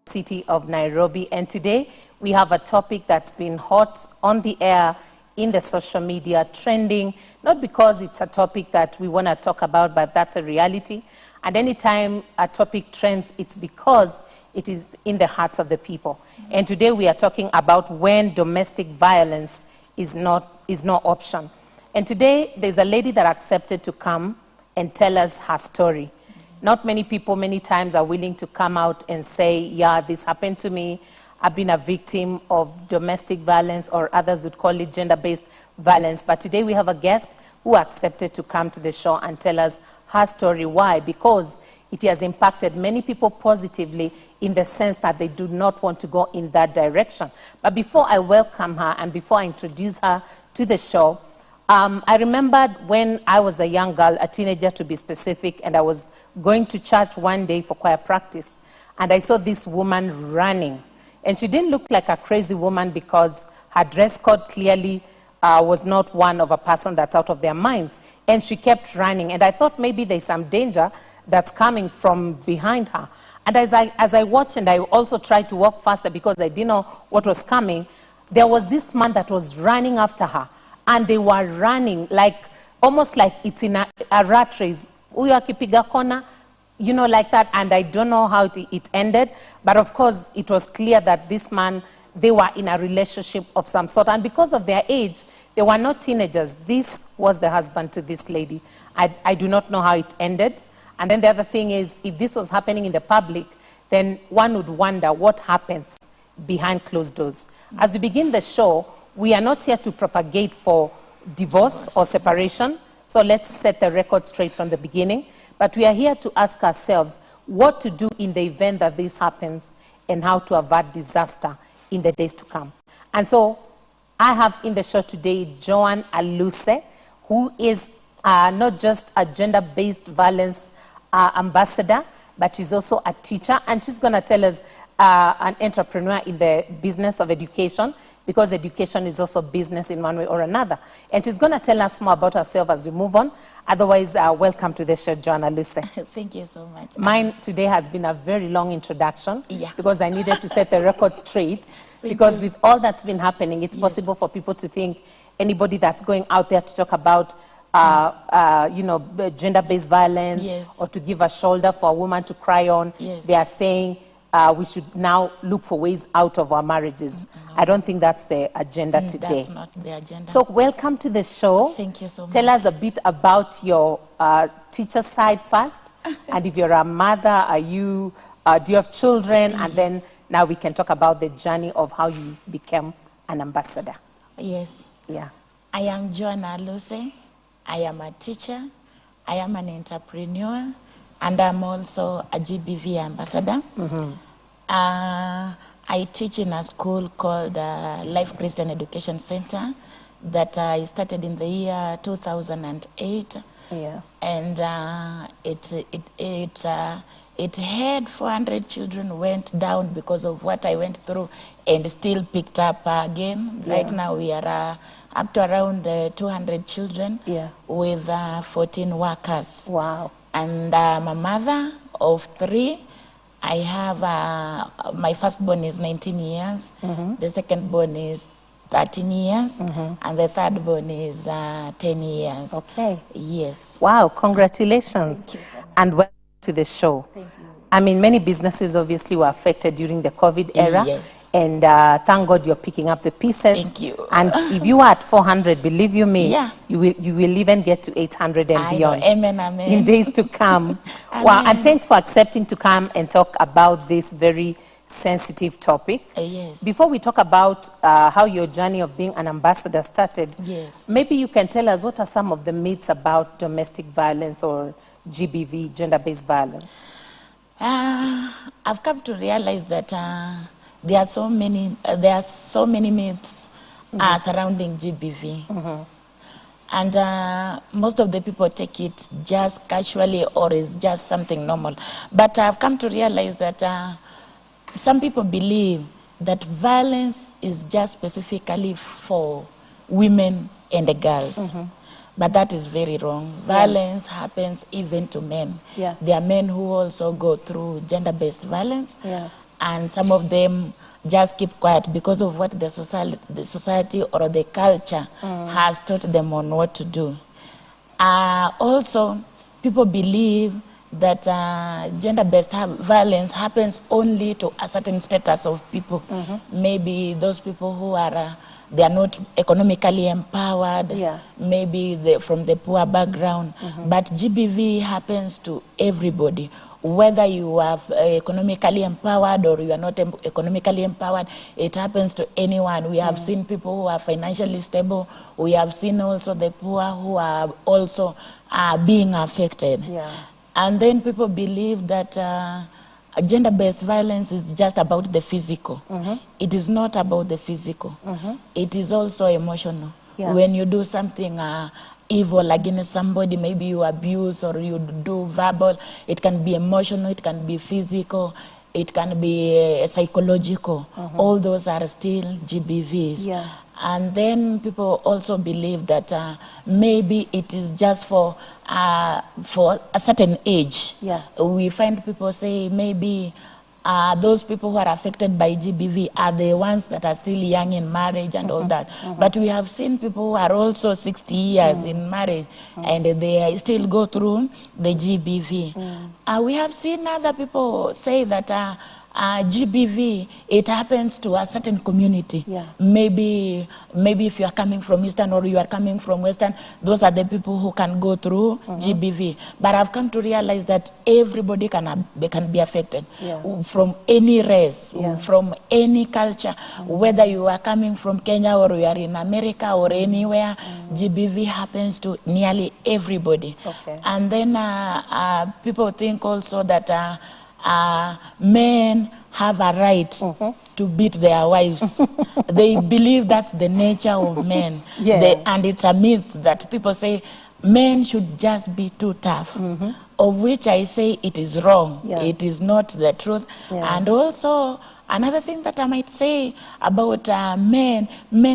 city of Nairobi, and today we have a topic that's been hot on the air in the social media, trending, not because it's a topic that we want to talk about, but that's a reality. And anytime a topic trends, it's because it is in the hearts of the people. And today we are talking about when domestic violence is no option. And today there's a lady that accepted to come and tell us her story. Not many people, many times, are willing to come out and say, yeah, this happened to me. I've been a victim of domestic violence, or others would call it gender-based violence. But today we have a guest who accepted to come to the show and tell us her story. Why? Because it has impacted many people positively in the sense that they do not want to go in that direction. But before I welcome her and before I introduce her to the show, I remembered when I was a young girl, a teenager to be specific, and I was going to church one day for choir practice, and I saw this woman running. And she didn't look like a crazy woman because her dress code clearly was not one of a person that's out of their minds. And she kept running, and I thought maybe there's some danger that's coming from behind her. And as I watched, and I also tried to walk faster because I didn't know what was coming, there was this man that was running after her. And they were running like, almost like it's in a rat race. Huyo akipiga kona, you know, like that. And I don't know how it ended. But of course, it was clear that this man, they were in a relationship of some sort. And because of their age, they were not teenagers. This was the husband to this lady. I do not know how it ended. And then the other thing is, if this was happening in the public, then one would wonder what happens behind closed doors. As we begin the show, we are not here to propagate for divorce or separation, so let's set the record straight from the beginning. But we are here to ask ourselves what to do in the event that this happens and how to avert disaster in the days to come. And so I have in the show today Joan Aluse, who is not just a gender-based violence ambassador, but she's also a teacher, and she's going to tell us an entrepreneur in the business of education, because education is also business in one way or another. And she's going to tell us more about herself as we move on. Otherwise, welcome to the show, Joan Aluse. Thank you so much. Mine today has been a very long introduction, because I needed to set the record straight, because with all that's been happening, it's possible for people to think anybody that's going out there to talk about you know, gender-based violence, or to give a shoulder for a woman to cry on, they are saying we should now look for ways out of our marriages. I don't think that's the agenda today. That's not the agenda. So welcome to the show. Thank you so much. Tell us a bit about your teacher side first, and if you're a mother, are you, do you have children? And then now we can talk about the journey of how you became an ambassador. Yes. Yeah. I am Joan Aluse. I am a teacher, I am an entrepreneur, and I'm also a GBV ambassador. I teach in a school called Life Christian Education Center that I started in the year 2008. Yeah. And it had 400 children went down because of what I went through, and still picked up again. Right now we are up to around 200 children with 14 workers. Wow. And I'm a mother of 3. I have, my firstborn is 19 years, the secondborn is 13 years, and the thirdborn is 10 years. Okay. Yes. Wow, congratulations. Thank you. And welcome to the show. Thank you. I mean, many businesses obviously were affected during the COVID era. Yes. And thank God you're picking up the pieces. Thank you. And if you are at 400, believe you me, Yeah. you will even get to 800 and beyond. Amen, amen. In days to come. Wow, and thanks for accepting to come and talk about this very sensitive topic. Yes. Before we talk about how your journey of being an ambassador started, maybe you can tell us what are some of the myths about domestic violence or GBV, gender-based violence? I've come to realize that there are so many myths surrounding GBV. And most of the people take it just casually, or is just something normal. But I've come to realize that some people believe that violence is just specifically for women and the girls. But that is very wrong. Violence happens even to men. There are men who also go through gender-based violence. and some of them just keep quiet because of what the society or the culture has taught them on what to do. Also, people believe that gender-based violence happens only to a certain status of people. Maybe those people who are they are not economically empowered, maybe from the poor background. But GBV happens to everybody, whether you are economically empowered or you are not economically empowered. It happens to anyone. We have seen people who are financially stable. We have seen also the poor who are also being affected. And then people believe that gender-based violence is just about the physical. It is not about the physical. It is also emotional. When you do something evil against somebody, maybe you abuse or you do verbal, it can be emotional, it can be physical, it can be psychological. All those are still GBVs. And then people also believe that maybe it is just for a certain age. We find people say maybe those people who are affected by GBV are the ones that are still young in marriage and all that. But we have seen people who are also 60 years in marriage and they still go through the GBV. We have seen other people say that GBV, it happens to a certain community. Maybe if you are coming from Eastern or you are coming from Western, those are the people who can go through GBV. But I've come to realize that everybody can be affected from any race, from any culture, whether you are coming from Kenya or you are in America or anywhere, GBV happens to nearly everybody. And then people think also that men have a right to beat their wives. They believe that's the nature of men. And it's a myth that people say men should just be too tough, of which I say it is wrong. It is not the truth. And also, another thing that I might say about men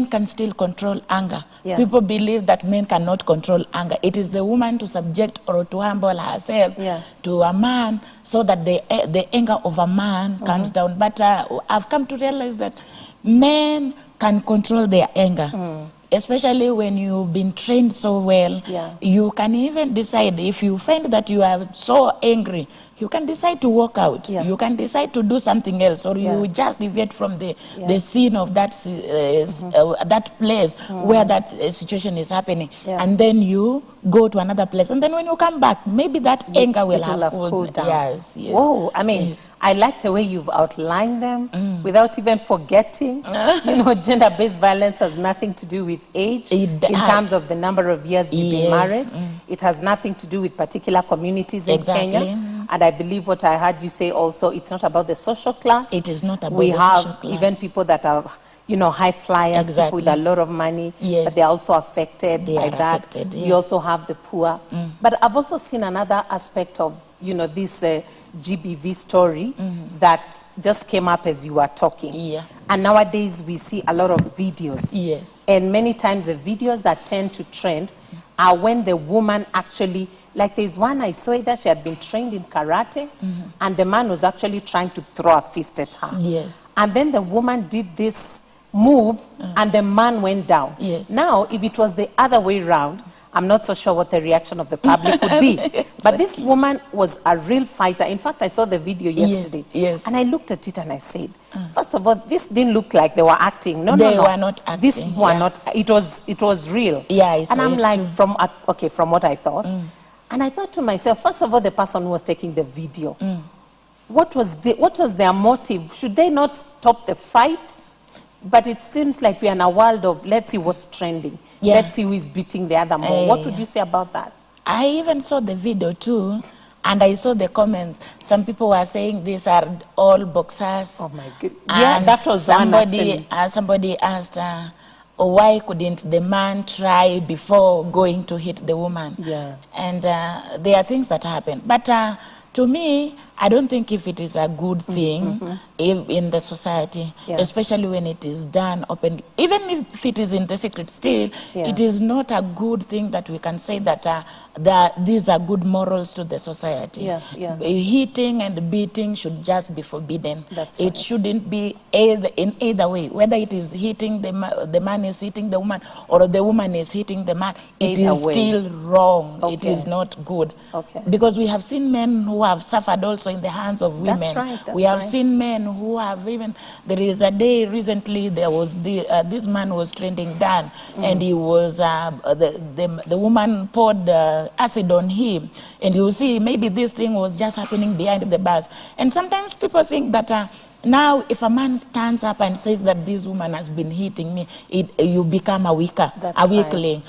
can still control anger. People believe that men cannot control anger. It is the woman to subject or to humble herself to a man so that the anger of a man comes down. But I've come to realize that men can control their anger. Especially when you've been trained so well, you can even decide, if you find that you are so angry, you can decide to walk out. You can decide to do something else, or you just deviate from the scene of that that place where that situation is happening, and then you go to another place, and then when you come back, maybe that anger will have cooled down. Whoa, I mean, I like the way you've outlined them without even forgetting. You know, gender-based violence has nothing to do with age in terms of the number of years you've been married. It has nothing to do with particular communities in Kenya. And I believe what I heard you say also, it's not about the social class. It is not about the social class. We have even people that are, you know, high flyers, people with a lot of money, but they're also affected by that. We also have the poor. But I've also seen another aspect of, you know, this GBV story that just came up as you were talking. And nowadays we see a lot of videos. And many times the videos that tend to trend are when the woman actually, like there's one I saw that she had been trained in karate, and the man was actually trying to throw a fist at her. And then the woman did this move, and the man went down. Now, if it was the other way around, I'm not so sure what the reaction of the public would be. But this woman was a real fighter. In fact, I saw the video yesterday. And I looked at it and I said, first of all, this didn't look like they were acting. No, they were not acting. This were not. It was real. And I'm like, from what I thought. And I thought to myself, first of all, the person who was taking the video, what was their motive? Should they not stop the fight? But it seems like we are in a world of, let's see what's trending. Let's see who is beating the other more. What would you say about that? I even saw the video too, and I saw the comments. Some people were saying these are all boxers. Oh my goodness. Yeah, that was somebody asked, why couldn't the man try before going to hit the woman? And there are things that happen. But To me, I don't think if it is a good thing in the society, especially when it is done openly. Even if it is in the secret still, it is not a good thing that we can say that, these are good morals to the society. Hitting and beating should just be forbidden. It shouldn't be in either way. Whether it is hitting the man is hitting the woman, or the woman is hitting the man, it is still wrong. It is not good. Because we have seen men who have suffered also in the hands of women. We have seen men who have even, there is a day recently, there was this man was trending down, and he was, the woman poured acid on him, and you see maybe this thing was just happening behind the bars. And sometimes people think that now if a man stands up and says that this woman has been hitting me, you become a weakling.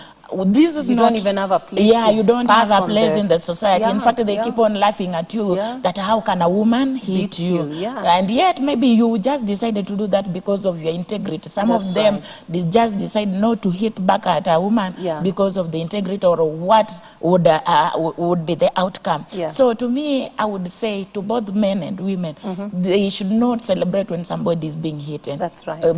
This is you not, don't even have a place. You don't have a place in the society. In fact, they keep on laughing at you that how can a woman hit you? And yet maybe you just decided to do that because of your integrity. Some of them they just decide not to hit back at a woman because of the integrity or what would be the outcome. So to me, I would say to both men and women, they should not celebrate when somebody is being hit,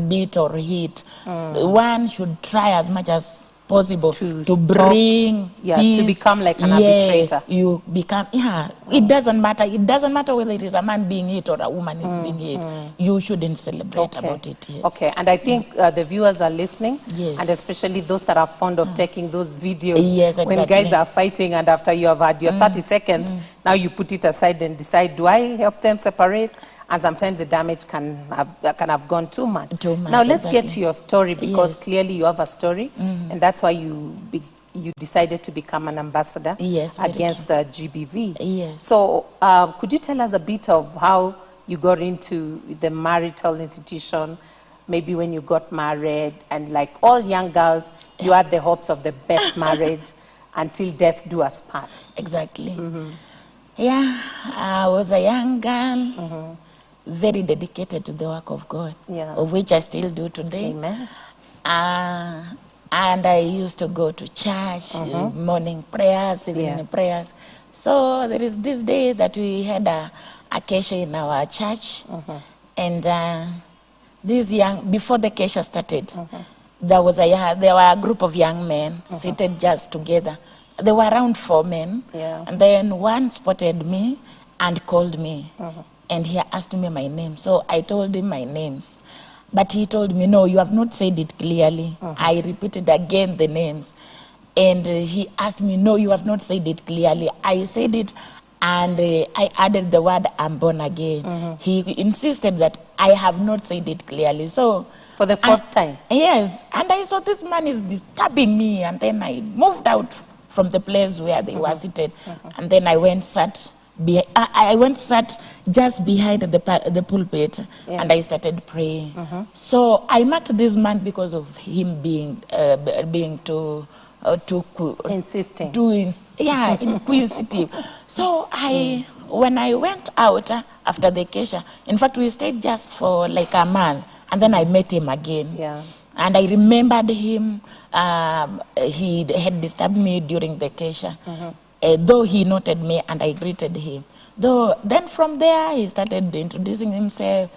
beat or hit. One should try as much as possible to bring peace, to become like an arbitrator. You become, it doesn't matter. It doesn't matter whether it is a man being hit or a woman is being hit. You shouldn't celebrate about it. Okay, and I think the viewers are listening, and especially those that are fond of taking those videos when guys are fighting, and after you have had your 30 seconds, now you put it aside and decide, do I help them separate? And sometimes the damage can have gone too much. Now let's get to your story, because clearly you have a story, and that's why you decided to become an ambassador against the GBV. So could you tell us a bit of how you got into the marital institution, maybe when you got married, and like all young girls, you had the hopes of the best marriage until death do us part. Exactly. I was a young girl, very dedicated to the work of God, of which I still do today. Amen. And I used to go to church, morning prayers, evening prayers. So there is this day that we had a kesha in our church, and before the kesha started, there were a group of young men seated just together. There were around 4 men, and then one spotted me and called me. And he asked me my name. So I told him my names. But he told me, no, you have not said it clearly. I repeated again the names. And he asked me, no, you have not said it clearly. I said it, and I added the word, I'm born again. He insisted that I have not said it clearly. So for the 4th time? Yes. And I saw this man is disturbing me. And then I moved out from the place where they were seated. And then I went sat just behind the pulpit, and I started praying. So I marked this man because of him being too insisting, inquisitive. So when I went out after the kesha, in fact we stayed just for like a month, and then I met him again. And I remembered him. He had disturbed me during the kesha. Though he noted me and I greeted him. Then from there he started introducing himself,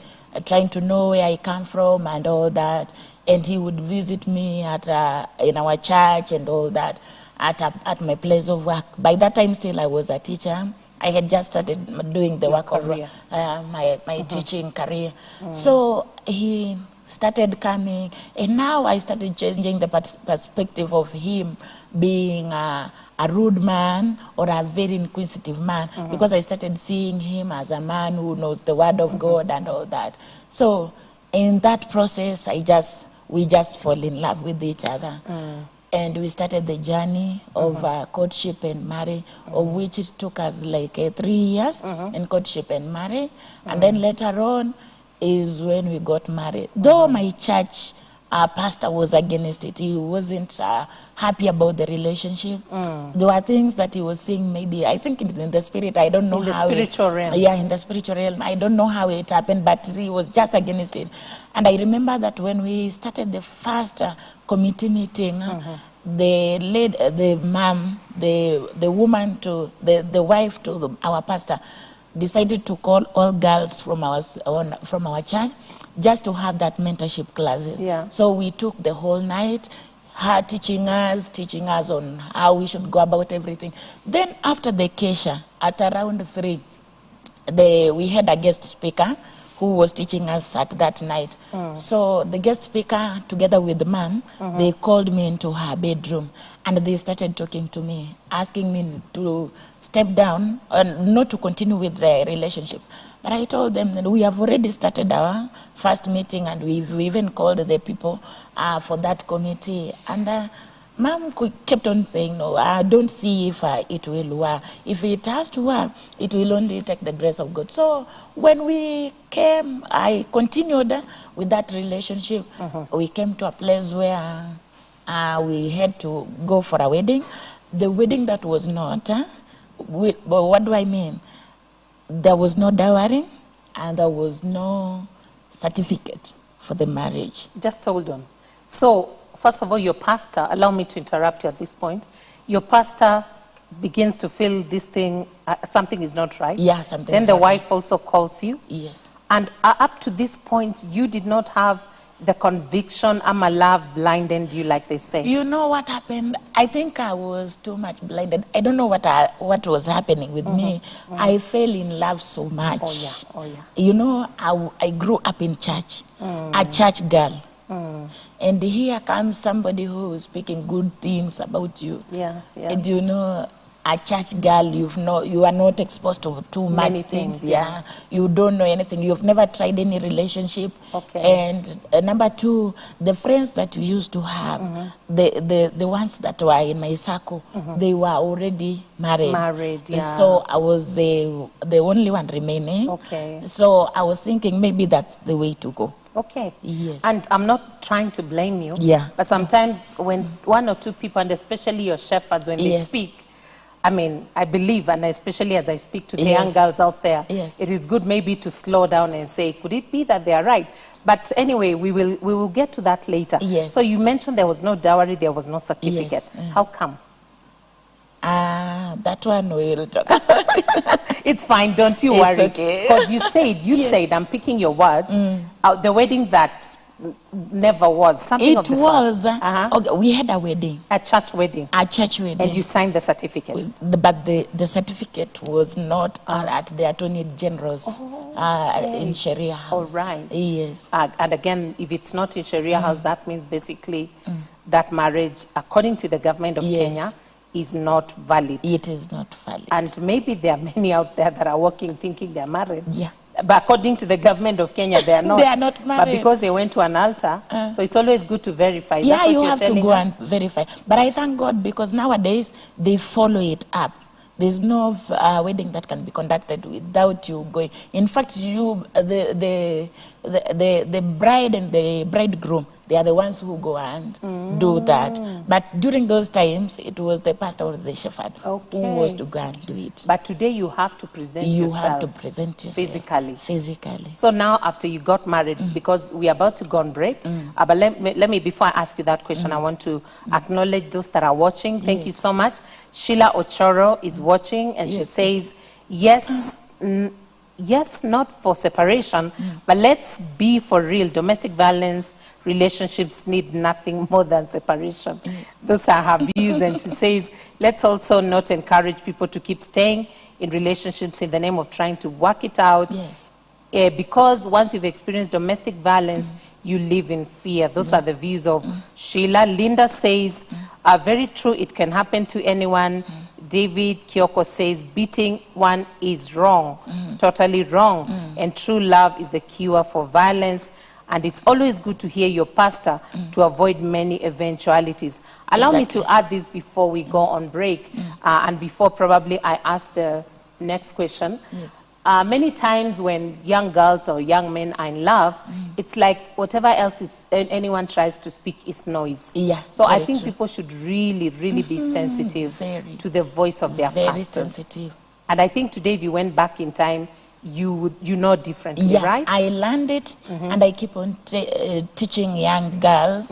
trying to know where I come from and all that. And he would visit me in our church and all that, at my place of work. By that time still I was a teacher. I had just started doing the work of my teaching career. So he started coming, and now I started changing the perspective of him being a rude man or a very inquisitive man, because I started seeing him as a man who knows the word of God and all that. So in that process, we just fall in love with each other. And we started the journey of courtship and marriage, of which it took us like 3 years in courtship and marriage. And then later on is when we got married. Though my church pastor was against it, he wasn't happy about the relationship. There were things that he was saying, maybe, I think in the spirit, I don't know how. In the spiritual realm. Yeah, in the spiritual realm. I don't know how it happened, but he was just against it. And I remember that when we started the first committee meeting, the mom, the woman to the wife to our pastor decided to call all girls from our church just to have that mentorship classes. Yeah. So we took the whole night, her teaching us on how we should go about everything. Then after the Kesha, at around 3, we had a guest speaker who was teaching us at that night. So the guest speaker, together with the mom, they called me into her bedroom and they started talking to me, asking me to step down and not to continue with the relationship. But I told them that we have already started our first meeting and we've even called the people for that committee. And Mom kept on saying, no, I don't see if it will work. If it has to work, it will only take the grace of God. So when we came, I continued with that relationship. We came to a place where we had to go for a wedding. The wedding that was not, what do I mean? There was no dowry and there was no certificate for the marriage. Just hold on. So, first of all, your pastor, allow me to interrupt you at this point. Your pastor begins to feel this thing, something is not right. Yeah, something Then is the not wife also calls you. Yes. And up to this point, you did not have the conviction, my love blinded you, like they say. You know what happened? I think I was too much blinded. I don't know what was happening with me. I fell in love so much. Oh yeah. You know, I grew up in church, a church girl. And here comes somebody who is speaking good things about you. Yeah. And you know, a church girl, you are not exposed to too much Many things. yeah. You don't know anything. You've never tried any relationship. Okay. And number 2, the friends that you used to have, the ones that were in my circle, they were already married. Yeah. So I was the only one remaining. Okay. So I was thinking maybe that's the way to go. Okay. Yes. And I'm not trying to blame you. Yeah. But sometimes when 1 or 2 people, and especially your shepherds, when they speak, I mean, I believe, and especially as I speak to the young girls out there, it is good maybe to slow down and say, could it be that they are right? But anyway, we will get to that later. Yes. So you mentioned there was no dowry, there was no certificate. Yes. How come? That one we will talk about. It's fine, don't you worry. It's okay. Because you said, I'm picking your words, the wedding that never was, something of the sort. Okay, we had a wedding. A church wedding. A church wedding. And you signed the certificates. But the certificate was not at the Attorney General's in Sharia House. All right. Yes. And again, if it's not in Sharia House, that means basically that marriage, according to the government of Kenya, is not valid. It is not valid. And maybe there are many out there that are working thinking they're married. Yeah. But according to the government of Kenya, they are not. They are not married. But because they went to an altar, so it's always good to verify. Yeah, you have to go and verify. But I thank God because nowadays they follow it up. There's no wedding that can be conducted without you going. In fact, the bride and the bridegroom, they are the ones who go and do that. But during those times, it was the pastor or the shepherd who was to go and do it. But today you have to present yourself. You have to present yourself. Physically. So now after you got married, because we are about to go on break, but let me, before I ask you that question, I want to acknowledge those that are watching. Thank you so much. Sheila Ochoro is watching and she says, yes, yes, not for separation, but let's be for real. Domestic violence relationships need nothing more than separation. Those are her views. And she says, let's also not encourage people to keep staying in relationships in the name of trying to work it out. Because once you've experienced domestic violence, you live in fear. Those are the views of Sheila. Linda says, very true, it can happen to anyone. David Kyoko says, beating one is wrong, totally wrong. And true love is the cure for violence. And it's always good to hear your pastor to avoid many eventualities. Allow me to add this before we go on break. And before probably I ask the next question. Many times when young girls or young men are in love, it's like whatever else is anyone tries to speak is noise. So I think people should really, really be sensitive to the voice of their pastors. Sensitive. And I think today, if you went back in time, you know differently, right? I learned it, and I keep on teaching young girls.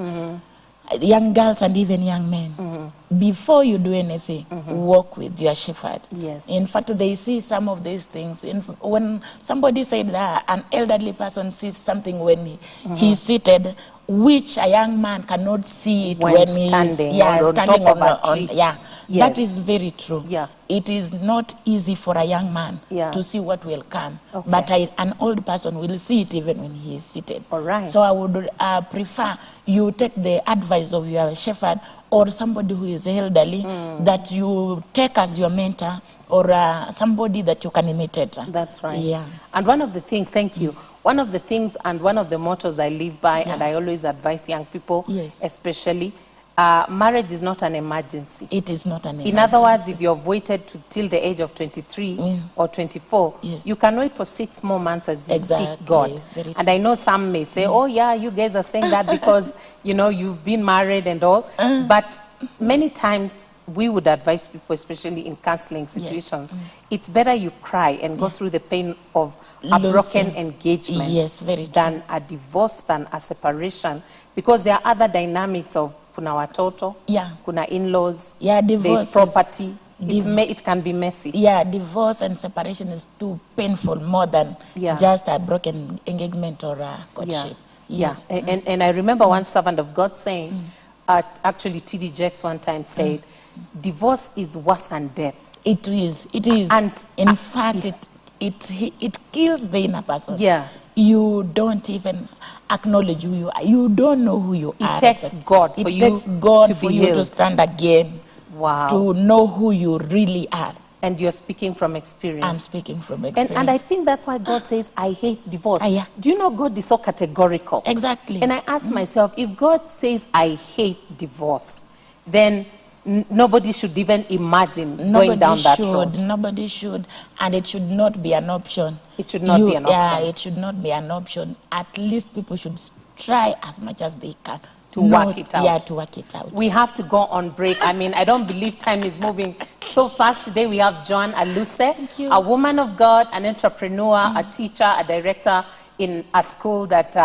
young girls and even young men, before you do anything, walk with your shepherd. Yes. In fact, they see some of these things. When somebody said that an elderly person sees something when he's seated, which a young man cannot see it when he's standing on Yes. That is very true. Yeah. It is not easy for a young man to see what will come, but an old person will see it even when he is seated. All right. So I would prefer you take the advice of your shepherd or somebody who is elderly that you take as your mentor or somebody that you can imitate. That's right. Yeah. And one of the things, thank you, one of the things and one of the mottos I live by, and I always advise young people, especially, marriage is not an emergency. It is not an emergency. In other words, if you've waited till the age of 23 or 24, you can wait for 6 more months as you seek God. And I know some may say, oh yeah, you guys are saying that because, you know, you've been married and all. But many times we would advise people, especially in counseling situations, it's better you cry and go through the pain of a broken engagement than a divorce, than a separation. Because there are other dynamics of kuna watoto, kuna in-laws, there's property. It can be messy. Yeah, divorce and separation is too painful more than just a broken engagement or a courtship. And I remember one servant of God saying, actually T.D. Jakes one time said, divorce is worse than death. It is. It is. And in fact, it kills the inner person. Yeah. You don't even acknowledge who you are. You don't know who you are. It takes God for you to stand again. Wow. To know who you really are. And you're speaking from experience. I'm speaking from experience. And I think that's why God says, I hate divorce. Do you know God is so categorical? Exactly. And I ask myself, if God says, I hate divorce, then nobody should even imagine going down that road. Nobody should. And it should not be an option. It should not be an option. Yeah, it should not be an option. At least people should try as much as they can. To work it out. Yeah, to work it out. We have to go on break. I mean, I don't believe time is moving so fast. Today we have Joan Aluse, a woman of God, an entrepreneur, a teacher, a director in a school that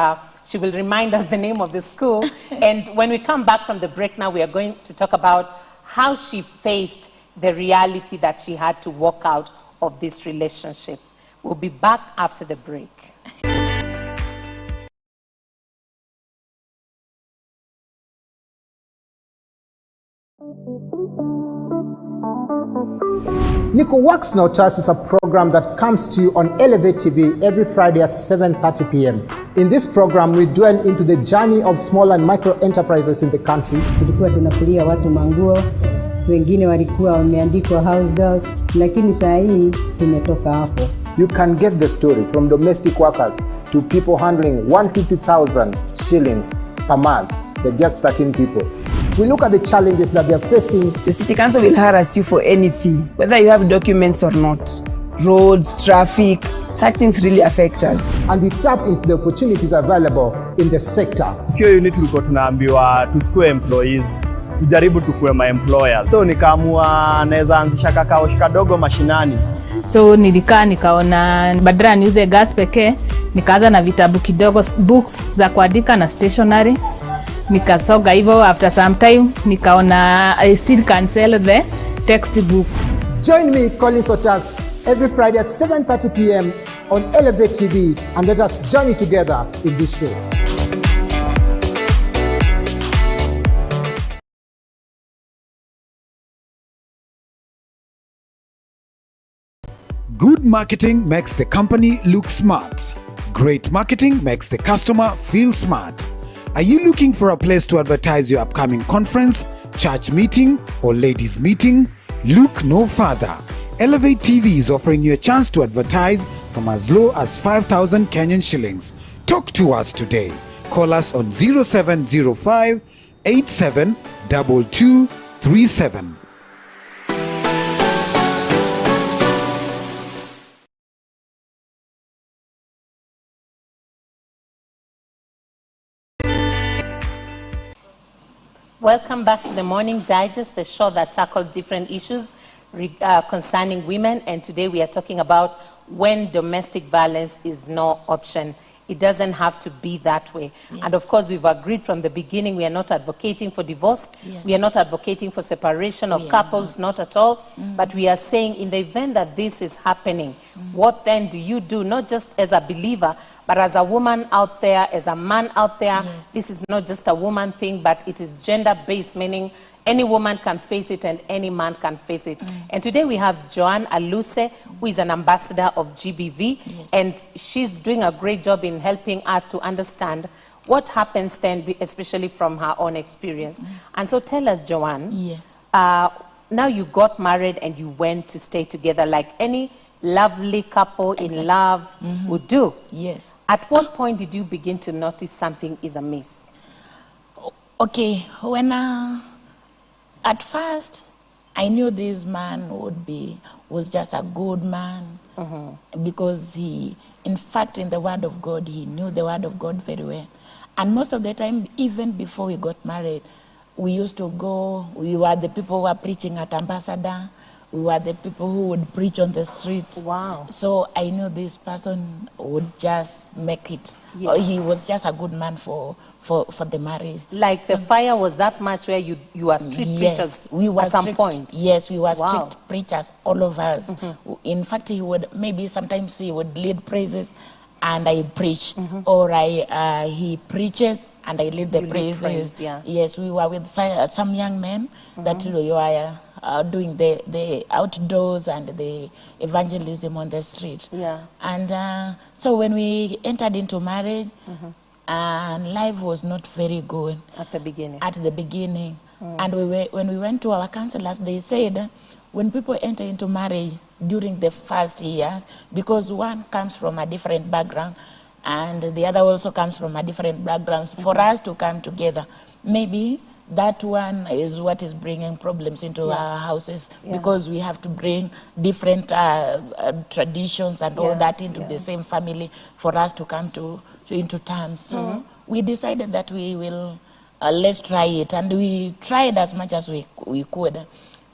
she will remind us the name of the school. And when we come back from the break now, we are going to talk about how she faced the reality that she had to walk out of this relationship. We'll be back after the break. Nico Works Now Trust is a program that comes to you on Elevate TV every Friday at 7:30 p.m. In this program, we dwell into the journey of small and micro enterprises in the country. Tulikuwa tunafulia watu manguo, wengine walikuwa wameandikwa house girls, lakini saa hii tumetoka hapo. You can get the story from domestic workers to people handling 150,000 shillings per month. They're just 13 people. We look at the challenges that they're facing. The city council will harass you for anything, whether you have documents or not. Roads, traffic, such things really affect us. And we tap into the opportunities available in the sector. Hiyo unit tulikuwa tunaambiwa tusikue employees, tujaribu tukue ma employers. So nikaamua naweza anzisha kakao kadogo mashinani. So nilikaa nikaona badala niuze gas pekee, nikaanza na vitabu kidogo, books za kuandika na stationery. Nikasoga hivyo, after some time nikaona I still can sell the textbooks. Join me, Colin Sotas, every Friday at 7:30 p.m. on Elevate TV and let us journey together in this show. Good marketing makes the company look smart. Great marketing makes the customer feel smart. Are you looking for a place to advertise your upcoming conference, church meeting, or ladies' meeting? Look no further. Elevate TV is offering you a chance to advertise from as low as 5,000 Kenyan shillings. Talk to us today. Call us on 0705 872237. Welcome back to the Morning Digest, the show that tackles different issues concerning women. And today we are talking about when domestic violence is no option it doesn't have to be that way. And of course, we've agreed from the beginning, we are not advocating for divorce. We are not advocating for separation of couples, not at all. But we are saying in the event that this is happening, what then do you do, not just as a believer, but as a woman out there, as a man out there? This is not just a woman thing, but it is gender-based, meaning any woman can face it and any man can face it. And today we have Joan Aluse, who is an ambassador of GBV, and she's doing a great job in helping us to understand what happens then, especially from her own experience. And so tell us, Joan, now you got married and you went to stay together like any lovely couple in love would do. At what point did you begin to notice something is amiss? Okay, when at first I knew this man was just a good man, because he, in fact, in the Word of God, he knew the Word of God very well. And most of the time, even before we got married, we used to go, we were the people who were preaching at Ambassador. We were the people who would preach on the streets. So I knew this person would just make it. He was just a good man for the marriage. Like the fire was that much where you were street preachers we were at some point? Yes, we were street preachers, all of us. In fact, he would, maybe sometimes he would lead praises and I preach, or he preaches and I lead the praises. Yes, we were with some young men that you were doing the outdoors and the evangelism on the street. And so when we entered into marriage, and life was not very good at the beginning. And when we went to our counselors, they said, when people enter into marriage during the first years, because one comes from a different background and the other also comes from a different background, for us to come together, maybe that one is what is bringing problems into our houses, because we have to bring different traditions and all that into the same family for us to come into terms. So we decided that we will, let's try it. And we tried as much as we could.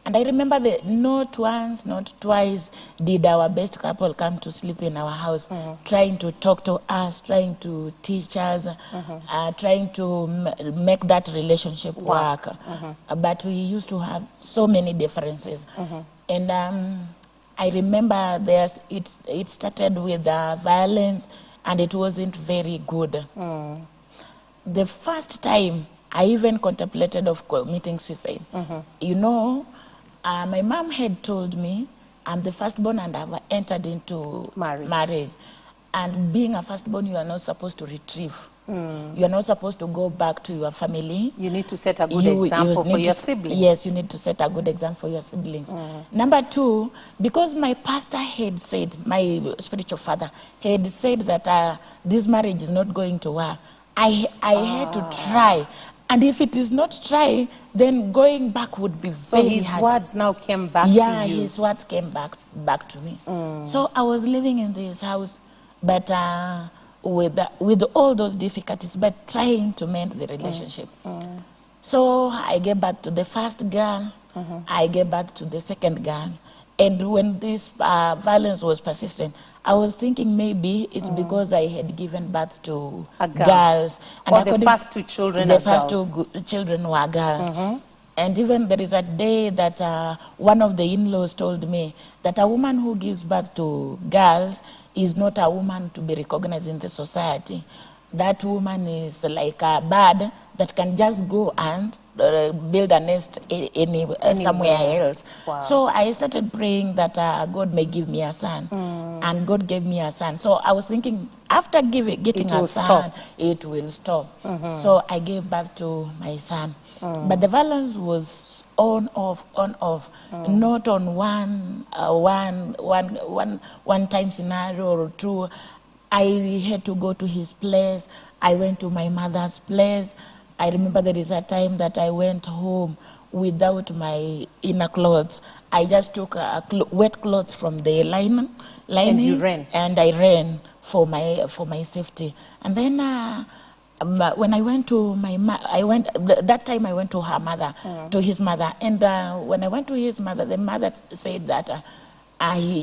And I remember that not once, not twice did our best couple come to sleep in our house, trying to talk to us, trying to teach us, trying to make that relationship work. But we used to have so many differences. And I remember it started with violence, and it wasn't very good. The first time I even contemplated of committing suicide. You know, my mom had told me, I'm the firstborn and I've entered into marriage. And being a firstborn, you are not supposed to retrieve. You are not supposed to go back to your family. You need to set a good example for your siblings. Yes, you need to set a good example for your siblings. Number two, because my pastor had said, my spiritual father had said that this marriage is not going to work, I had to try. And if it is not try, then going back would be very hard. So his words now came back to you? Yeah, his words came back to me. So I was living in this house, but with all those difficulties, but trying to mend the relationship. So I gave back to the first girl, I gave back to the second girl. And when this violence was persistent, I was thinking maybe it's because I had given birth to girls. And or the first two children The first two children were girls. And even there is a day that one of the in-laws told me that a woman who gives birth to girls is not a woman to be recognized in the society. That woman is like a bird that can just go and build a nest somewhere else. So I started praying that God may give me a son. And God gave me a son. So I was thinking, after getting a son, it will stop. So I gave birth to my son. But the violence was on, off, not on one time scenario or two. I had to go to his place. I went to my mother's place. I remember there is a time that I went home without my inner clothes. I just took wet clothes from the lining, and you ran? And I ran for my safety. And then when I went to that time I went to her mother, to his mother. And when I went to his mother, the mother said that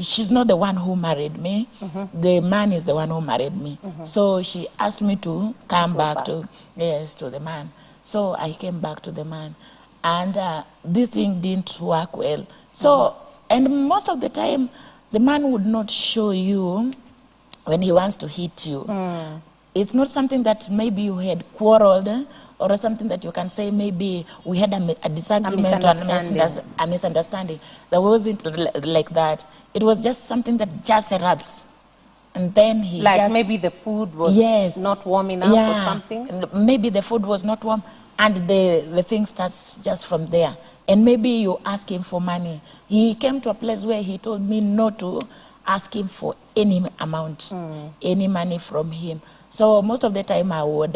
she's not the one who married me. The man is the one who married me. So she asked me to come back to the man. So I came back to the man, and this thing didn't work well. So and most of the time, the man would not show you when he wants to hit you. It's not something that maybe you had quarreled, or something that you can say maybe we had a disagreement or a misunderstanding. There wasn't like that. It was just something that just erupts. And then he like maybe the food was not warm enough or something? And maybe the food was not warm, and the thing starts just from there. And maybe you ask him for money. He came to a place where he told me not to ask him for any amount, any money from him. So most of the time I would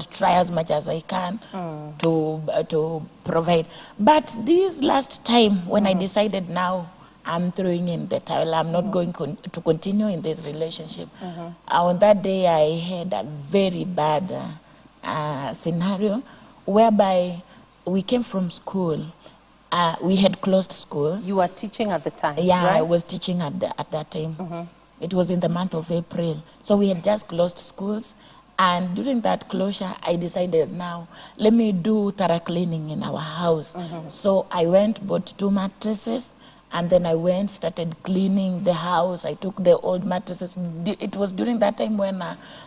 try as much as I can to provide. But this last time when I decided now I'm throwing in the towel, I'm not going to continue in this relationship. On that day I had a very bad scenario whereby we came from school. We had closed schools. You were teaching at the time, Yeah, right? I was teaching at that time. It was in the month of April. So we had just closed schools. And during that closure, I decided now, let me do thorough cleaning in our house. So I went, bought 2 mattresses, and then I went, started cleaning the house. I took the old mattresses. It was during that time when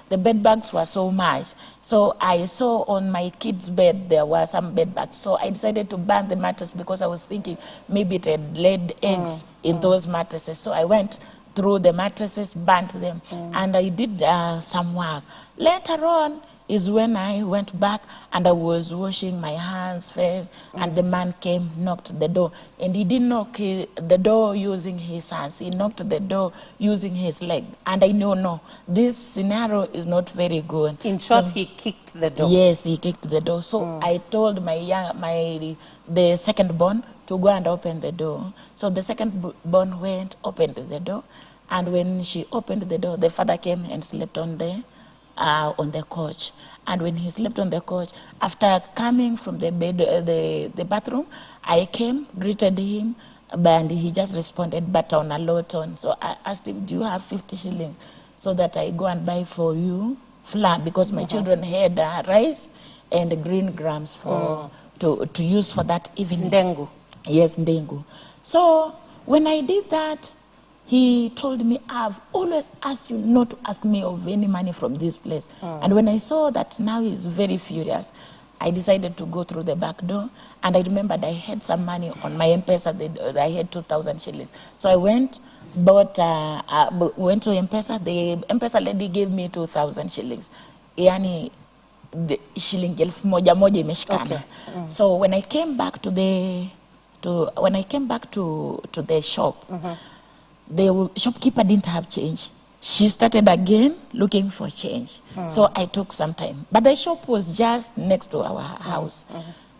the bed bugs were so much. So I saw on my kids' bed, there were some bed bugs. So I decided to burn the mattress because I was thinking maybe it had laid eggs in those mattresses. So I went through the mattresses, burnt them, and I did some work. Later on is when I went back and I was washing my hands, face, and the man came, knocked the door. And he didn't knock the door using his hands. He knocked the door using his leg. And I know, no, this scenario is not very good. In short, he kicked the door. Yes, he kicked the door. So I told the second born to go and open the door. So the second born went, opened the door. And when she opened the door, the father came and slept on the couch. And when he slept on the couch, after coming from the bed, the bathroom, I came, greeted him, and he just responded, but on a low tone. So I asked him, do you have 50 shillings so that I go and buy for you flour? Because my children had rice and green grams for to use for that evening. Ndengu. Yes, ndengu. So when I did that, he told me, I've always asked you not to ask me of any money from this place. And when I saw that now he's very furious, I decided to go through the back door. And I remembered I had some money on my M-Pesa. I had 2,000 shillings. So I went, went to M-Pesa. The M-Pesa lady gave me 2,000 shillings. Yani, shilingi 1,000 imeshikana. So when I came back to the shop, the shopkeeper didn't have change. She started again looking for change. So I took some time. But the shop was just next to our house.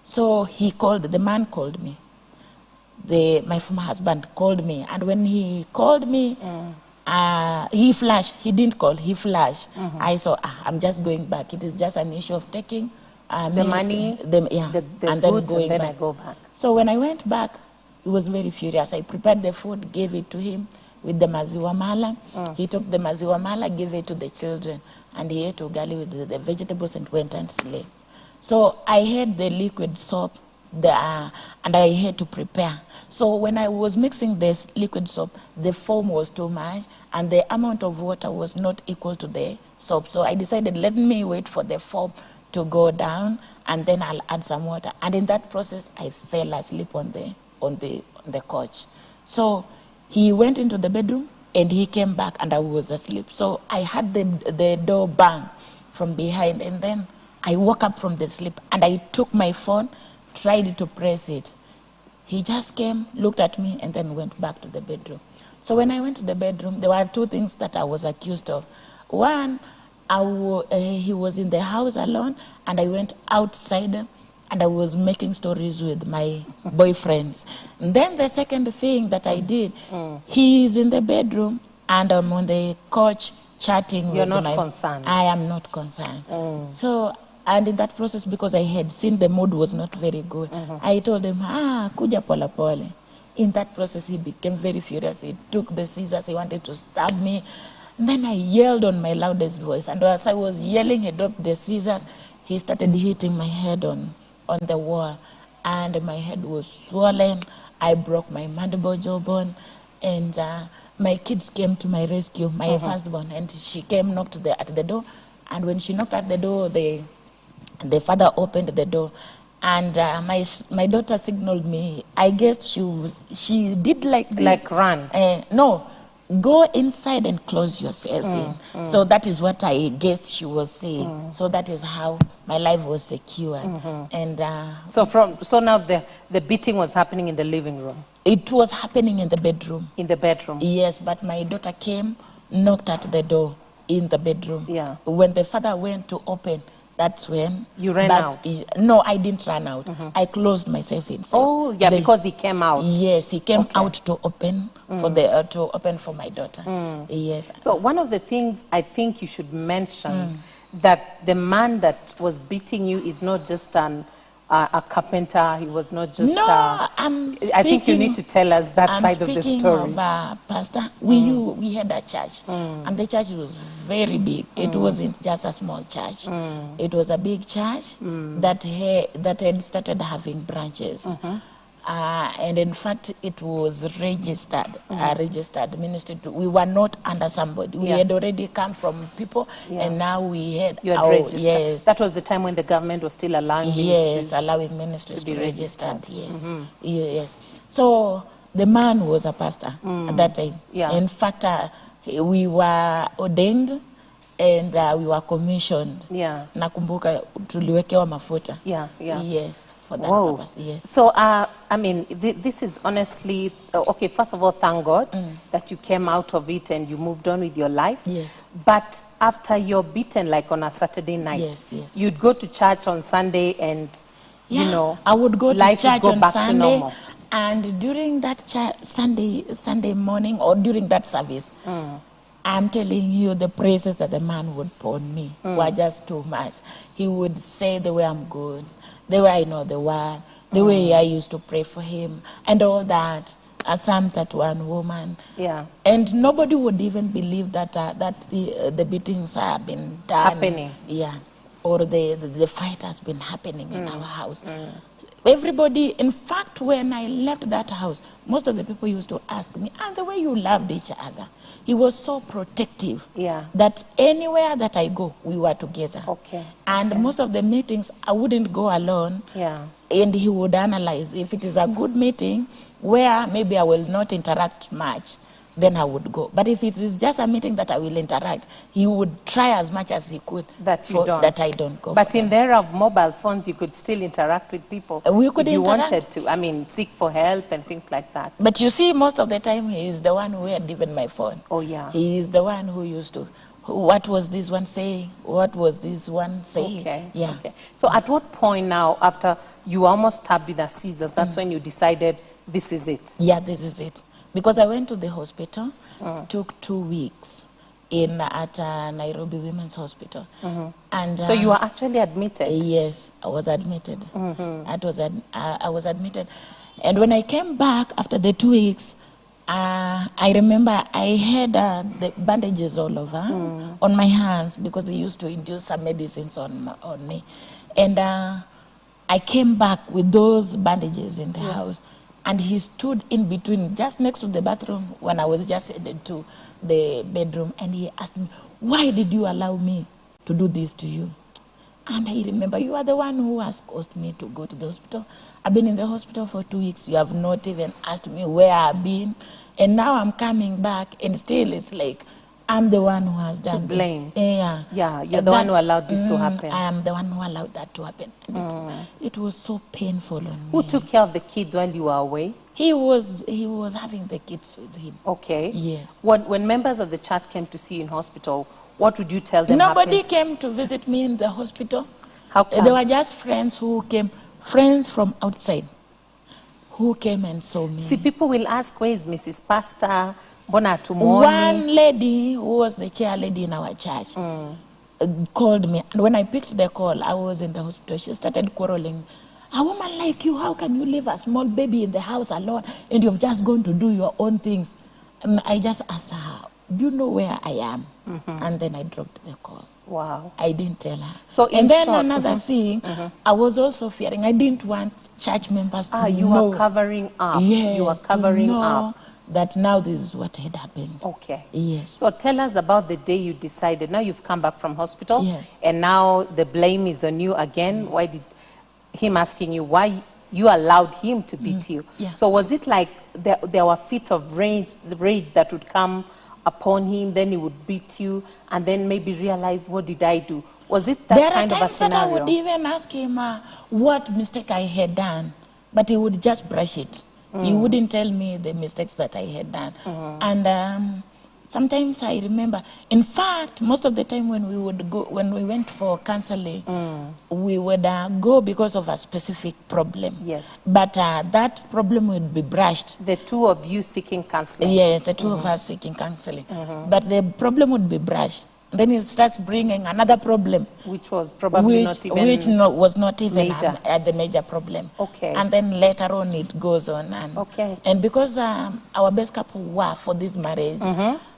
So the man called me. My former husband called me. And when he called me, he flashed. He didn't call, he flashed. I saw, I'm just going back. It is just an issue of taking the money, the and then going back. I go back. So when I went back, he was very furious. I prepared the food, gave it to him with the maziwa mala. He took the maziwa mala, gave it to the children, and he ate ugali with the vegetables and went and slept. So I had the liquid soap, and I had to prepare. So when I was mixing this liquid soap, the foam was too much, and the amount of water was not equal to the soap. So I decided, let me wait for the foam to go down, and then I'll add some water. And in that process, I fell asleep on the couch. So he went into the bedroom and he came back and I was asleep. So I had the door bang from behind, and then I woke up from the sleep and I took my phone, tried to press it. He just came, looked at me, and then went back to the bedroom. So when I went to the bedroom, there were 2 things that I was accused of. One, he was in the house alone, and I went outside and I was making stories with my boyfriends. And then the second thing that I did, he's in the bedroom and I'm on the couch chatting You're with not concerned. I am not concerned. So, and in that process, because I had seen the mood was not very good, I told him, kuja pole pole. in that process, he became very furious. He took the scissors, he wanted to stab me. And then I yelled on my loudest voice. And as I was yelling, he dropped the scissors. He started hitting my head on the wall. And my head was swollen. I broke my mandible jawbone. And my kids came to my rescue, my firstborn. And she came, knocked at the door. And when she knocked at the door, the father opened the door. And my daughter signaled me. I guess she did like this. Like run? No. Go inside and close yourself in. So that is what I guessed she was saying. So that is how my life was secure. And so now the beating was happening in the living room? It was happening in the bedroom. In the bedroom? Yes, but my daughter came, knocked at the door in the bedroom. Yeah. When the father went to open, that's when... You ran out? No, I didn't run out. I closed myself inside. Oh, yeah, because he came out. Yes, he came out to open for my daughter. Yes. So one of the things I think you should mention that the man that was beating you is not just a carpenter. He was not just. No, I think you need to tell us that side of the story. Of, Pastor, we had a church, and the church was very big. It wasn't just a small church. It was a big church that had started having branches. And in fact, it was registered, a registered ministry. We were not under somebody. We had already come from people, and now we had our registered. Yes. That was the time when the government was still allowing ministries. Yes, allowing ministries to be registered. Yes, yes. So the man was a pastor at that time. Yeah. In fact, we were ordained and we were commissioned. Yeah. Nakumbuka tuliwekewa mafuta. Yeah, yeah. Yes. For that purpose, yes. So, I mean, this is honestly, okay, first of all, thank God that you came out of it and you moved on with your life. Yes. But after you're beaten, like on a Saturday night, you'd go to church on Sunday and, you know, I would go to church on Sunday. To and during that Sunday morning or during that service, I'm telling you, the praises that the man would pour on me were just too much. He would say the way I'm good, the way I know the word, the way I used to pray for him, and all that. Psalm 31 woman. Yeah. And nobody would even believe that the beatings have been done. Happening. Yeah. Or the fight has been happening in our house. Everybody, in fact, when I left that house, most of the people used to ask me, and the way you loved each other. He was so protective that anywhere that I go, we were together. Okay. And most of the meetings, I wouldn't go alone. Yeah. And he would analyze if it is a good meeting where maybe I will not interact much, then I would go. But if it is just a meeting that I will interact, he would try as much as he could that I don't go. But in the era of mobile phones, you could still interact with people. We could if you wanted to. I mean, seek for help and things like that. But you see, most of the time, he is the one who had given my phone. Oh, yeah. He is the one who used to. What was this one saying? What was this one saying? Okay. Yeah. Okay. So at what point now, after you almost stabbed with the scissors, that's when you decided this is it? Yeah, this is it. Because I went to the hospital, took 2 weeks at Nairobi Women's Hospital. And so you were actually admitted? Yes, I was admitted. I was admitted. And when I came back after the 2 weeks, I remember I had the bandages all over on my hands because they used to induce some medicines on me. And I came back with those bandages in the house. And he stood in between, just next to the bathroom, when I was just headed to the bedroom. And he asked me, why did you allow me to do this to you? And I remember, you are the one who has caused me to go to the hospital. I've been in the hospital for 2 weeks. You have not even asked me where I've been. And now I'm coming back, and still it's like, I'm the one who has done to blame. Yeah. Yeah, you're the one who allowed this to happen. I am the one who allowed that to happen. And it was so painful on me. Who took care of the kids while you were away? He was having the kids with him. Okay. Yes. When members of the church came to see you in hospital, what would you tell them? Nobody came to visit me in the hospital. How come? They were just friends who came, friends from outside, who came and saw me. See, people will ask, where is Mrs. Pastor? One lady who was the chair lady in our church called me. And when I picked the call, I was in the hospital. She started quarreling a woman like you, how can you leave a small baby in the house alone and you've just gone to do your own things? And I just asked her, do you know where I am? And then I dropped the call. Wow. I didn't tell her. So in and then short, another thing, I was also fearing, I didn't want church members to you know. were covering up. Yes, You were covering to know up. that now this is what had happened. Okay. Yes. So tell us about the day you decided. Now you've come back from hospital. Yes. And now the blame is on you again. Why did him asking you why you allowed him to beat you? Yeah. So was it like there were fits of rage that would come upon him, then he would beat you, and then maybe realize, what did I do? Was it that There kind are of a times that I scenario? would even ask him what mistake I had done, but he would just brush it. He wouldn't tell me the mistakes that I had done. And sometimes I remember, in fact, most of the time when we went for counseling, we would go because of a specific problem. Yes. But that problem would be brushed. The two of you seeking counseling. Yes, the two of us seeking counseling. But the problem would be brushed. Then it starts bringing another problem. Which was probably not even... was not even major. The major problem. Okay. And then later on it goes on. And, Okay. and because our best couple were for this marriage,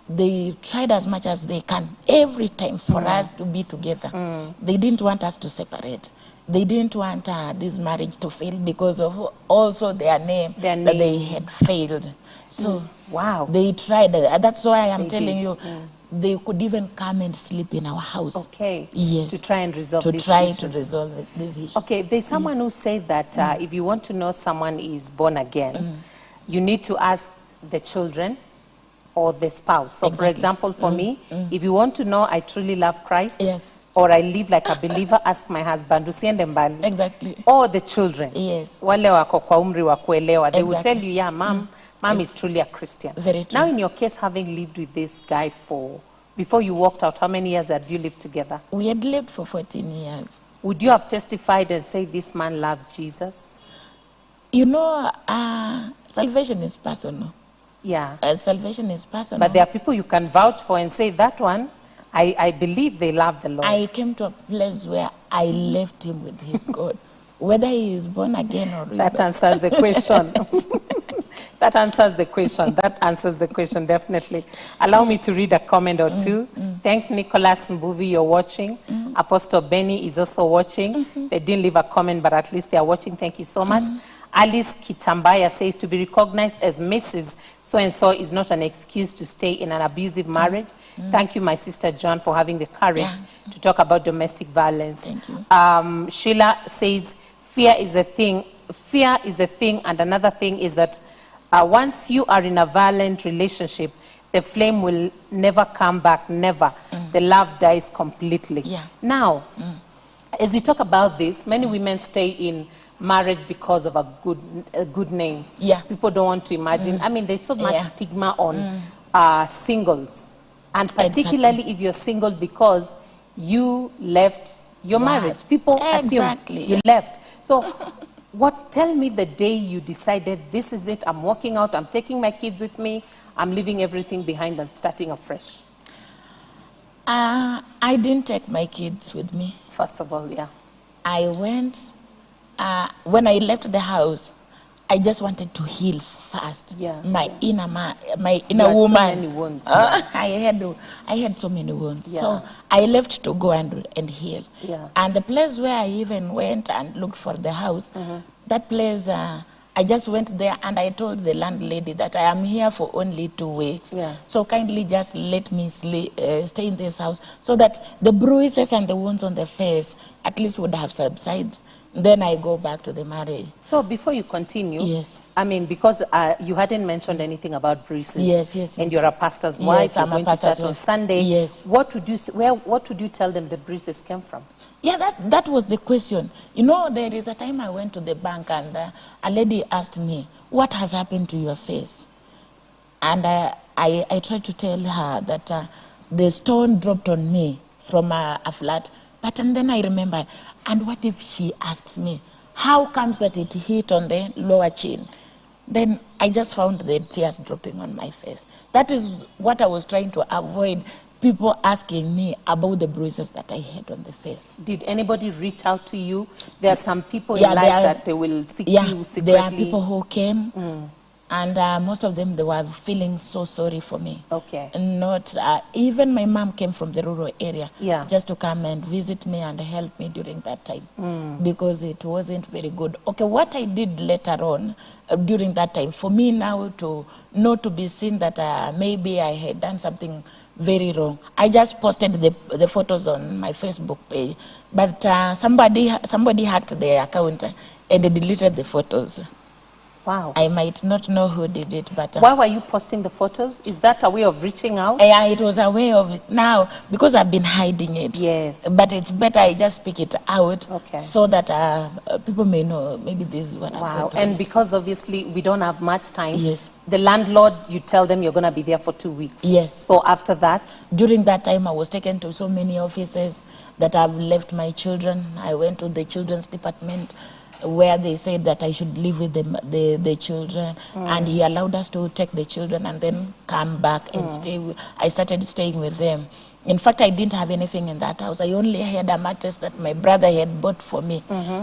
they tried as much as they can every time for us to be together. They didn't want us to separate. They didn't want this marriage to fail because of also their name. That they had failed. So wow. They tried. That's why I'm They telling did. you, they could even come and sleep in our house. Okay. Yes. To try and resolve to these try issues. to resolve these issues. Okay, there's someone who said that if you want to know someone is born again, you need to ask the children or the spouse. So for example, for me, if you want to know I truly love Christ, Yes. or I live like a believer, ask my husband, usiende mbali. Exactly. Or the children. Yes. Wale wako kwa umri wa kuelewa. They will Exactly. tell you, yeah, mom is truly a Christian. Very true. Now in your case, having lived with this guy before you walked out, how many years had you lived together? We had lived for 14 years. Would you have testified and say this man loves Jesus? You know, salvation is personal. Yeah. Salvation is personal. But there are people you can vouch for and say that one, I believe they love the Lord. I came to a place where I left him with his God. Whether he is born again or is That answers the question. That answers the question. That answers the question, definitely. Allow me to read a comment or two. Thanks, Nicholas Mbuvi, you're watching. Apostle Benny is also watching. They didn't leave a comment, but at least they are watching. Thank you so much. Alice Kitambaya says, to be recognized as Mrs. So-and-so is not an excuse to stay in an abusive marriage. Thank you, my sister Joan, for having the courage to talk about domestic violence. Thank you. Sheila says, fear is the thing. Fear is the thing, and another thing is that once you are in a violent relationship, the flame will never come back, never. The love dies completely. Yeah. Now, as we talk about this, many women stay in marriage because of a good name. Yeah. People don't want to imagine. I mean, there's so much stigma on singles. And particularly if you're single because you left your marriage. People assume you left. So tell me the day you decided, this is it, I'm walking out, I'm taking my kids with me, I'm leaving everything behind and starting afresh. I didn't take my kids with me. First of all, yeah. I went, when I left the house, I just wanted to heal fast. Yeah. My inner You had woman. too many wounds. I had so many wounds. Yeah. So I left to go and heal. Yeah. And the place where I even went and looked for the house, that place, I just went there and I told the landlady that I am here for only 2 weeks. Yeah. So kindly just let me stay in this house so that the bruises and the wounds on the face at least would have subsided. Then I go back to the marriage. So before you continue, Yes. I mean, because you hadn't mentioned anything about bruises. Yes. And you're a pastor's wife, Yes, you're I'm a going to pastor's church on wife. Sunday. Yes. What would you tell them the bruises came from? Yeah, that was the question. You know, there is a time I went to the bank and a lady asked me, what has happened to your face? And I tried to tell her that the stone dropped on me from a flat. And then I remember, and what if she asks me, how comes that it hit on the lower chin? Then I just found the tears dropping on my face. That is what I was trying to avoid, people asking me about the bruises that I had on the face. Did anybody reach out to you? There are some people in Yeah, life there are- that they will seek Yeah, you secretly. there are people who came, and most of them, they were feeling so sorry for me. Okay. Not even my mom came from the rural area, Yeah. just to come and visit me and help me during that time, because it wasn't very good. Okay, what I did later on during that time, for me now to not to be seen that maybe I had done something very wrong, I just posted the photos on my Facebook page, but somebody hacked the account and they deleted the photos. Wow. I might not know who did it, but Why were you posting the photos? Is that a way of reaching out? yeah, it was a way of it. Now, because I've been hiding it. Yes. But it's better I just speak it out, Okay. so that people may know maybe this is what I'm Wow. going through. And because obviously we don't have much time, Yes. the landlord, you tell them you're going to be there for 2 weeks. Yes. So after that, During that time, I was taken to so many offices that I've left my children. I went to the children's department, where they said that I should live with the children, and he allowed us to take the children and then come back and stay. I started staying with them. In fact, I didn't have anything in that house. I only had a mattress that my brother had bought for me.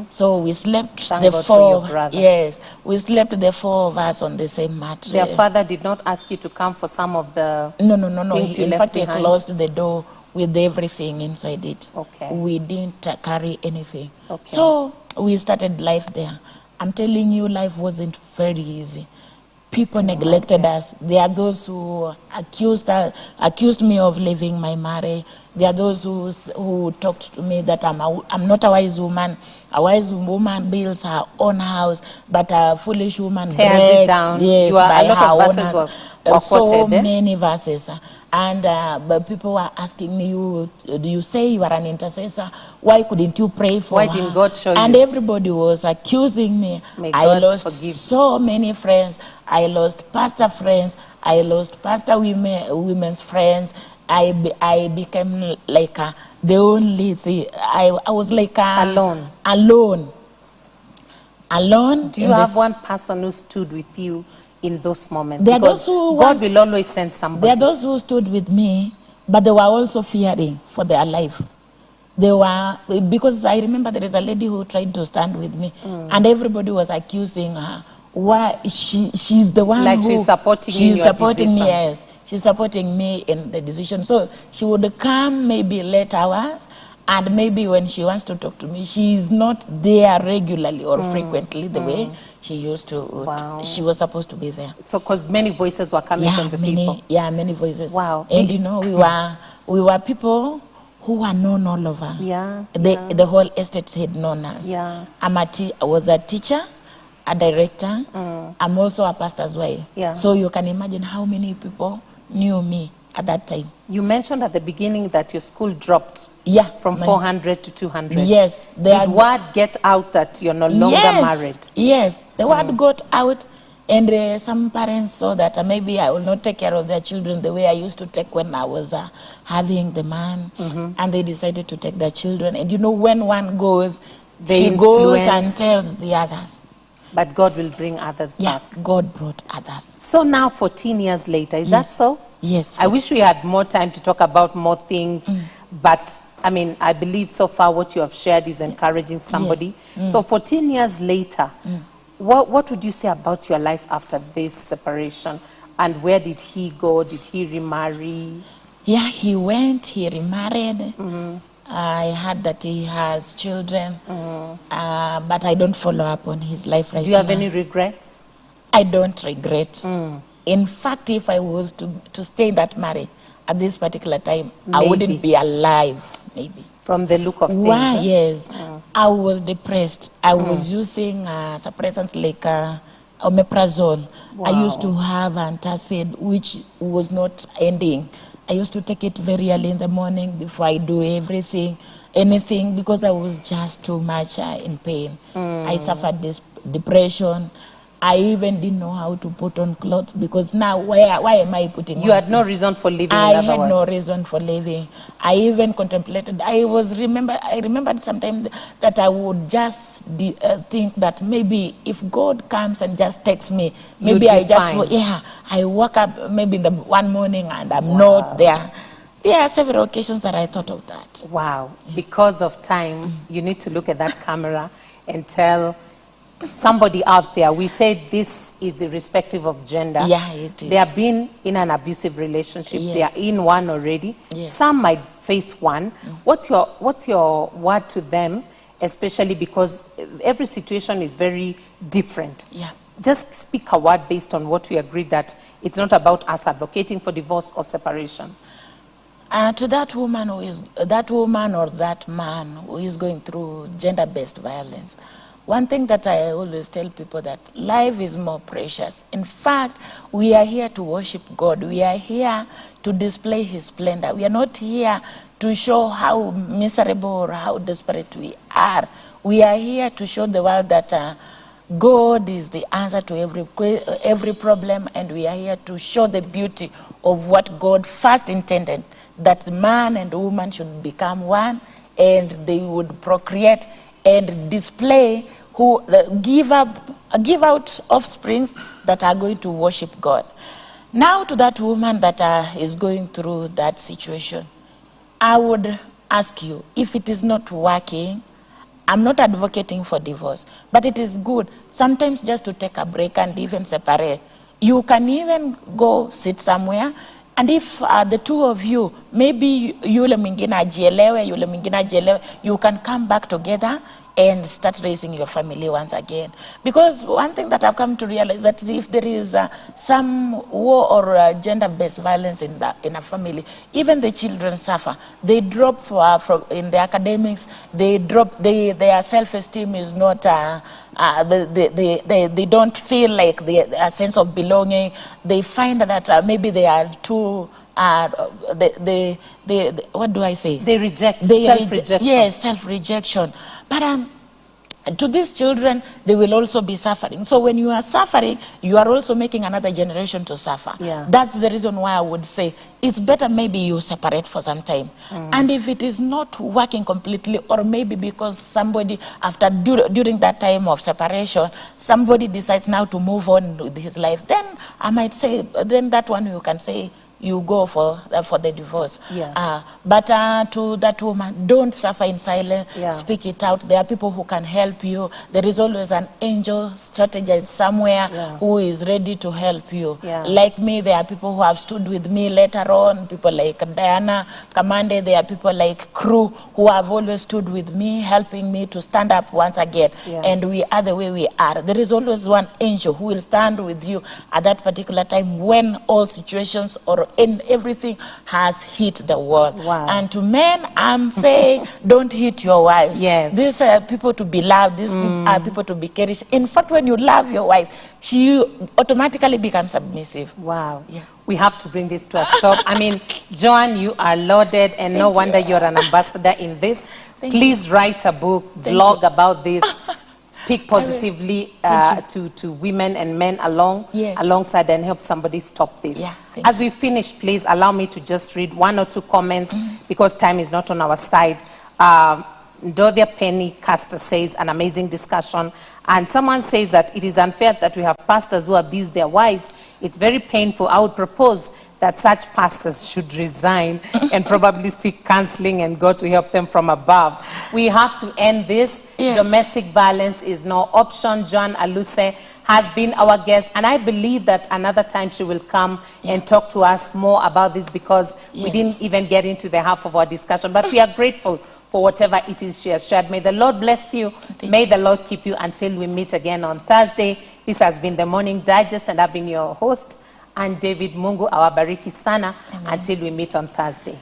So we slept Thank the God for your four. brother. Yes, we slept the four of us on the same mattress. their father did not ask you to come for some of the... No. things you In left fact, he behind? closed the door with everything inside it. Okay. We didn't carry anything. Okay. So we started life there. I'm telling you, life wasn't very easy. People neglected us. There are those who accused me of leaving my marriage. There are those who talked to me that I'm not a wise woman. A wise woman builds her own house, but a foolish woman Tears it breaks, down. yes, You are- by a lot her of own verses house. were So quoted, eh? many verses. And but people were asking me, do you say you are an intercessor? Why couldn't you pray for Why her? didn't God show And you? everybody was accusing me. May I God lost forgive. so many friends. I lost pastor friends. I lost pastor women's friends. I became like the only thing. I was like Alone. Alone. Do you have one person who stood with you in those moments? There are Because those who God want- will always send There somebody. are those who stood with me, but they were also fearing for their life. They were, because I remember there is a lady who tried to stand with me, and everybody was accusing her. Why she's the one Like who she's supporting you in she's your supporting me, decision. yes, she's supporting me in the decision. So she would come maybe late hours, and maybe when she wants to talk to me, she's not there regularly or frequently the way she used to. Wow. She was supposed to be there. So because many voices were coming from the people. Many voices. Wow. And you know, we were people who were known all over. Yeah, The whole estate had known us. Yeah. I was a teacher, a director. I'm also a pastor's wife. Yeah. So you can imagine how many people knew me at that time. You mentioned at the beginning that your school dropped Yeah. from 400 to 200. Yes. Did word get out that you're no longer married? Yes, the word got out, and some parents saw that maybe I will not take care of their children the way I used to take when I was having the man, and they decided to take their children. And you know, when one goes, They she goes and influence. tells the others. But God will bring others Yeah, back. God brought others. So now 14 years later, is that Yes. so? Yes. I wish we had more time to talk about more things, but I mean, I believe so far what you have shared is encouraging somebody. So 14 years later, what would you say about your life after this separation? And where did he go? Did he remarry? Yeah, he went, he remarried. I heard that he has children, but I don't follow up on his life right now. Do you have any regrets? I don't regret. In fact, if I was to stay in that marriage at this particular time, I Maybe. wouldn't be alive, maybe. From the look of things. Why? eh? Yes. I was depressed. I was using suppressants like omeprazole. I used to have antacid, which was not ending. I used to take it very early in the morning before I do anything, because I was just too much in pain. I suffered this depression. I even didn't know how to put on clothes, because now why am I putting You on? had no reason for living, I in other had words. no reason for living. I even contemplated. I remembered sometimes that I would just think that maybe if God comes and just takes me, maybe You'd I be just fine. I woke up maybe in the one morning and I'm not there. Yeah, several occasions that I thought of that. Wow. Because of time, you need to look at that camera and tell somebody out there. We say this is irrespective of gender. Yeah, it is. They have been in an abusive relationship. Yes. They are in one already. Yes. Some might face one. What's your word to them, especially because every situation is very different? Yeah. Just speak a word based on what we agreed, that it's not about us advocating for divorce or separation. To that woman or that man who is going through gender-based violence, one thing that I always tell people, that life is more precious. In fact, we are here to worship God. We are here to display His splendor. We are not here to show how miserable or how desperate we are. We are here to show the world that God is the answer to every problem, and we are here to show the beauty of what God first intended, that man and woman should become one, and they would procreate and display give out offsprings that are going to worship God. Now to that woman that is going through that situation, I would ask you, if it is not working, I'm not advocating for divorce, but it is good sometimes just to take a break and even separate. You can even go sit somewhere, and if the two of you, maybe yule mwingine ajielewe, you can come back together and start raising your family once again. Because one thing that I've come to realize, that if there is some war or gender-based violence in a family, even the children suffer. They drop in the academics. They drop. Their self-esteem is not. They don't feel like a sense of belonging. They find that maybe they are too. What do I say? They reject. Self-rejection. Yes, self-rejection. But to these children, they will also be suffering. So when you are suffering, you are also making another generation to suffer. Yeah. That's the reason why I would say it's better maybe you separate for some time. And if it is not working completely, or maybe because somebody, during that time of separation, somebody decides now to move on with his life, then I might say, then that one you can say, you go for the divorce. Yeah. But to that woman, don't suffer in silence. Yeah. Speak it out. There are people who can help you. There is always an angel strategist somewhere who is ready to help you. Yeah. Like me, there are people who have stood with me later on, people like Diana, Kamande, there are people like Crew who have always stood with me, helping me to stand up once again. Yeah. And we are the way we are. There is always one angel who will stand with you at that particular time when all situations or everything has hit the wall. Wow. And to men, I'm saying, don't hit your wives. Yes. These are people to be loved. These are people to be cherished. In fact, when you love your wife, she automatically becomes submissive. Wow. Yeah. We have to bring this to a stop. I mean, Joan, you are loaded, and no wonder you're an ambassador in this. Please write a book, vlog about this. Speak positively to women and men alongside, and help somebody stop this. Yeah, As we finish, please allow me to just read one or two comments because time is not on our side. Dodia Penny Caster says, an amazing discussion. And someone says that it is unfair that we have pastors who abuse their wives. It's very painful. I would propose that such pastors should resign and probably seek counseling and go to help them from above. We have to end this. Yes. Domestic violence is no option. Joan Aluse has been our guest, and I believe that another time she will come and talk to us more about this, because we didn't even get into the half of our discussion. But we are grateful for whatever it is she has shared. May the Lord bless you. May the Lord keep you until we meet again on Thursday. This has been the Morning Digest, and I've been your host, and David Mungu, awabariki sana. Until we meet on Thursday.